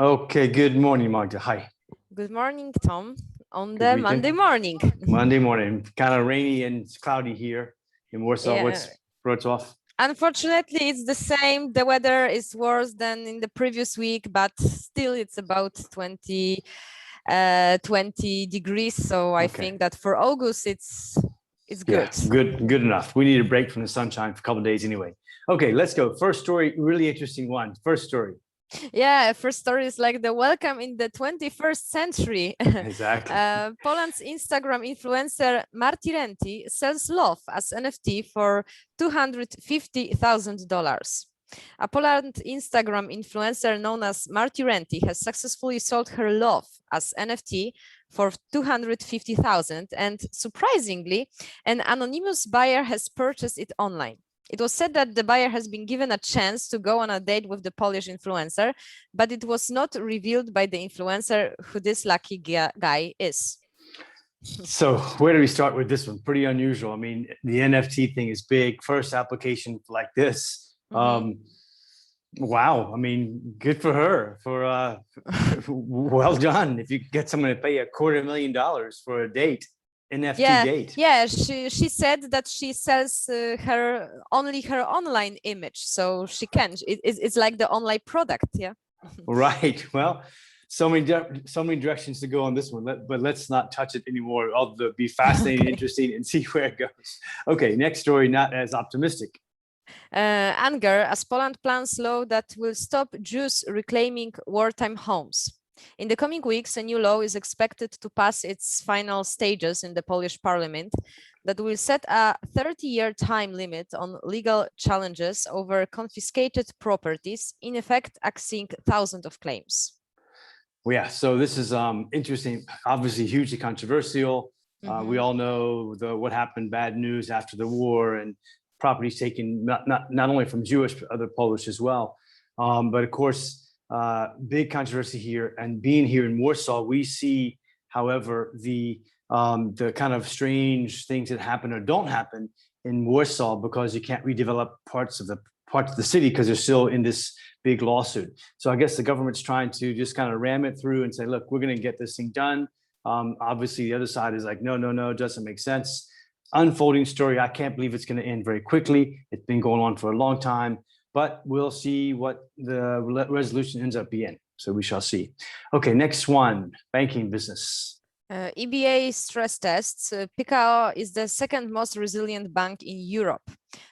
Okay, good morning, Magda. Hi. Good morning, Tom, on Good the weekend. Monday morning. Monday morning, kind of rainy and cloudy here in Warsaw. Yeah. What's off? Unfortunately, it's the same. The weather is worse than in the previous week, but still it's about 20 degrees. So I think that for August, it's good. Yeah, good enough. We need a break from the sunshine for a couple of days anyway. Okay, let's go. First story, really interesting one. First story. Yeah, first story is like the welcome in the 21st century. Exactly. Poland's Instagram influencer Marty Renty sells love as NFT for $250,000. A Poland Instagram influencer known as Marty Renty has successfully sold her love as NFT for 250,000, and surprisingly, an anonymous buyer has purchased it online. It was said that the buyer has been given a chance to go on a date with the Polish influencer, but it was not revealed by the influencer who this lucky guy is. So where do we start with this one? Pretty unusual. I mean, the NFT thing is big. First application like this. Wow. I mean, good for her. Well done. If you could get someone to pay $250,000 for a date. NFT date. Yeah, she said that she sells only her online image, so she can. It's like the online product, yeah. Right. Well, so many directions to go on this one, but let's not touch it anymore. It'll be fascinating, interesting, and see where it goes. Okay, next story, not as optimistic. Anger, as Poland plans law that will stop Jews reclaiming wartime homes. In the coming weeks, a new law is expected to pass its final stages in the Polish parliament that will set a 30-year time limit on legal challenges over confiscated properties, in effect axing thousands of claims. Well, yeah, so this is interesting, obviously hugely controversial. We all know what happened, bad news after the war, and properties taken not only from Jewish, but other Polish as well. But of course, big controversy here, and being here in Warsaw, we see, however, the kind of strange things that happen or don't happen in Warsaw because you can't redevelop parts of the city because they're still in this big lawsuit. So I guess the government's trying to just kind of ram it through and say, look, we're going to get this thing done. Obviously, the other side is like, no, it doesn't make sense. Unfolding story. I can't believe it's going to end very quickly. It's been going on for a long time. But we'll see what the resolution ends up being. So we shall see. Okay, next one, banking business. EBA stress tests. PKO is the second most resilient bank in Europe.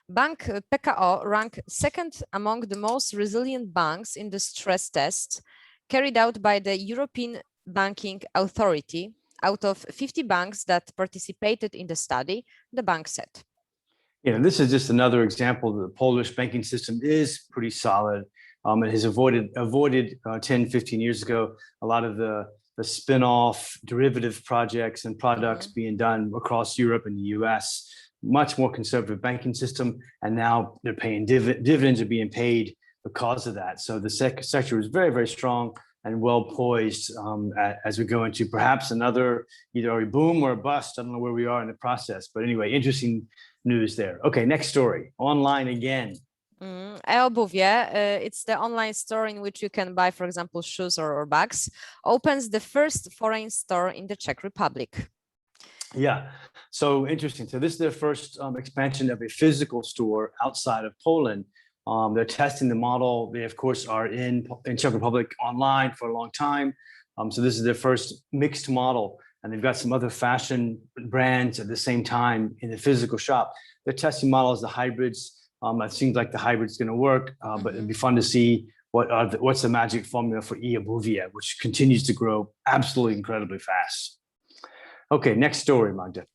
Bank PKO ranked second among the most resilient banks in the stress tests carried out by the European Banking Authority. Out of 50 banks that participated in the study, the bank said. Yeah, this is just another example that the Polish banking system is pretty solid. It has avoided 10, 15 years ago, a lot of the spin-off derivative projects and products being done across Europe and the US, much more conservative banking system. And now they're paying dividends are being paid because of that. So the sector is very, very strong and well poised as we go into perhaps another either a boom or a bust. I don't know where we are in the process, but anyway, interesting news there. Okay, next story. Online again. eObuwie, it's the online store in which you can buy, for example, shoes or bags, opens the first foreign store in the Czech Republic. Yeah, so interesting. So this is their first expansion of a physical store outside of Poland. They're testing the model. They, of course, are in Czech Republic online for a long time. So this is their first mixed model. And they've got some other fashion brands at the same time in the physical shop. Their testing model is the hybrids. It seems like the hybrid's going to work, but it'd be fun to see what's the magic formula for eObuwie, which continues to grow absolutely incredibly fast. Okay, next story, Magda.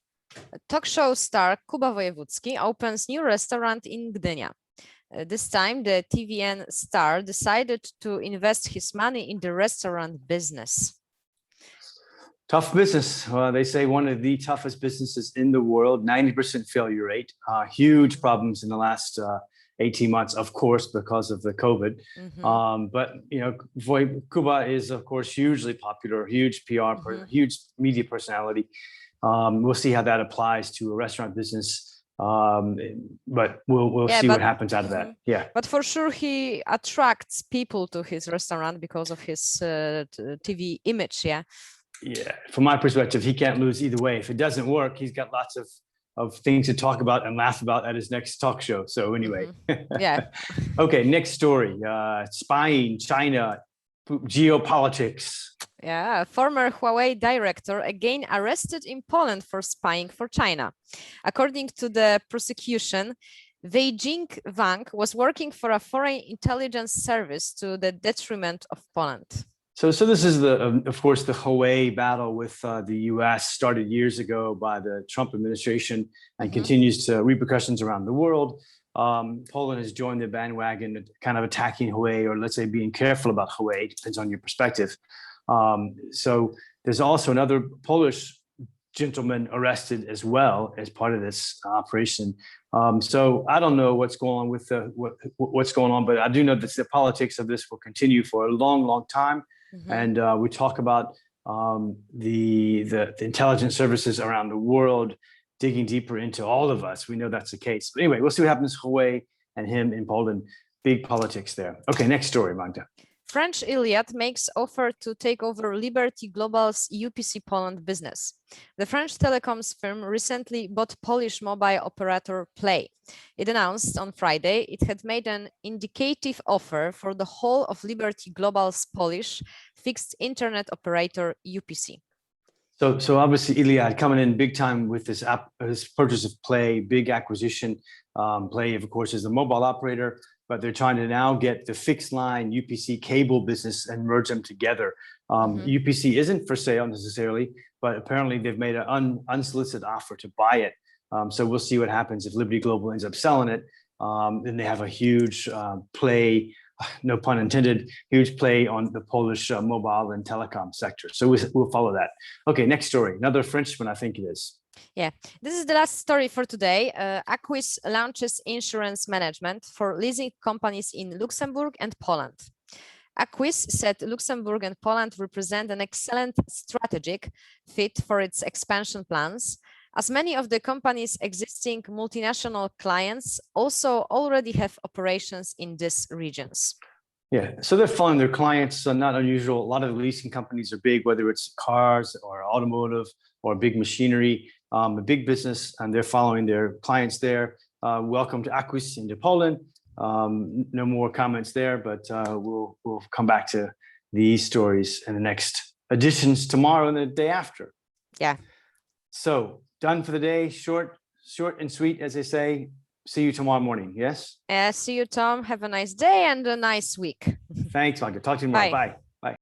Talk show star Kuba Wojewódzki opens new restaurant in Gdynia. This time, the TVN star decided to invest his money in the restaurant business. Tough business. They say one of the toughest businesses in the world, 90% failure rate, huge problems in the last 18 months, of course, because of the COVID. But, you know, Kuba is, of course, hugely popular, huge PR, huge media personality. We'll see how that applies to a restaurant business But we'll Yeah, see but what happens out of that. Yeah. but for sure he attracts people to his restaurant because of his TV image. Yeah. Yeah. From my perspective, he can't lose either way. If it doesn't work, he's got lots of things to talk about and laugh about at his next talk show. So anyway. Yeah. Okay, next story. Spying, China, geopolitics. Yeah, former Huawei director again arrested in Poland for spying for China. According to the prosecution, Beijing Wang was working for a foreign intelligence service to the detriment of Poland. So this is of course, the Huawei battle with the U.S. started years ago by the Trump administration and continues to repercussions around the world. Poland has joined the bandwagon, kind of attacking Huawei, or let's say being careful about Huawei. Depends on your perspective. So there's also another Polish gentleman arrested as well as part of this operation. So I don't know what's going on with what's going on, but I do know that the politics of this will continue for a long, long time. And we talk about the intelligence services around the world digging deeper into all of us. We know that's the case. But anyway, we'll see what happens to Huawei and him in Poland. Big politics there. Okay, next story, Magda. French Iliad makes offer to take over Liberty Global's UPC Poland business. The French telecoms firm recently bought Polish mobile operator Play. It announced on Friday it had made an indicative offer for the whole of Liberty Global's Polish fixed internet operator UPC. So obviously Iliad coming in big time with this purchase of Play, big acquisition. Play, of course, is the mobile operator, but they're trying to now get the fixed line UPC cable business and merge them together. UPC isn't for sale necessarily, but apparently they've made an unsolicited offer to buy it. So we'll see what happens if Liberty Global ends up selling it. Then they have a huge play, no pun intended, huge play on the Polish mobile and telecom sector. So we'll follow that. Okay, next story. Another Frenchman, I think it is. Yeah, this is the last story for today. Acquis launches insurance management for leasing companies in Luxembourg and Poland. Acquis said Luxembourg and Poland represent an excellent strategic fit for its expansion plans, as many of the company's existing multinational clients also already have operations in these regions. Yeah, so they're following their clients, not unusual. A lot of leasing companies are big, whether it's cars or automotive or big machinery, a big business, and they're following their clients there. Welcome to Acquis into Poland. No more comments there, but we'll come back to these stories in the next editions tomorrow and the day after. Yeah. So done for the day, short and sweet, as they say. See you tomorrow morning, yes? See you, Tom. Have a nice day and a nice week. Thanks, Magda. Talk to you tomorrow. Bye. Bye.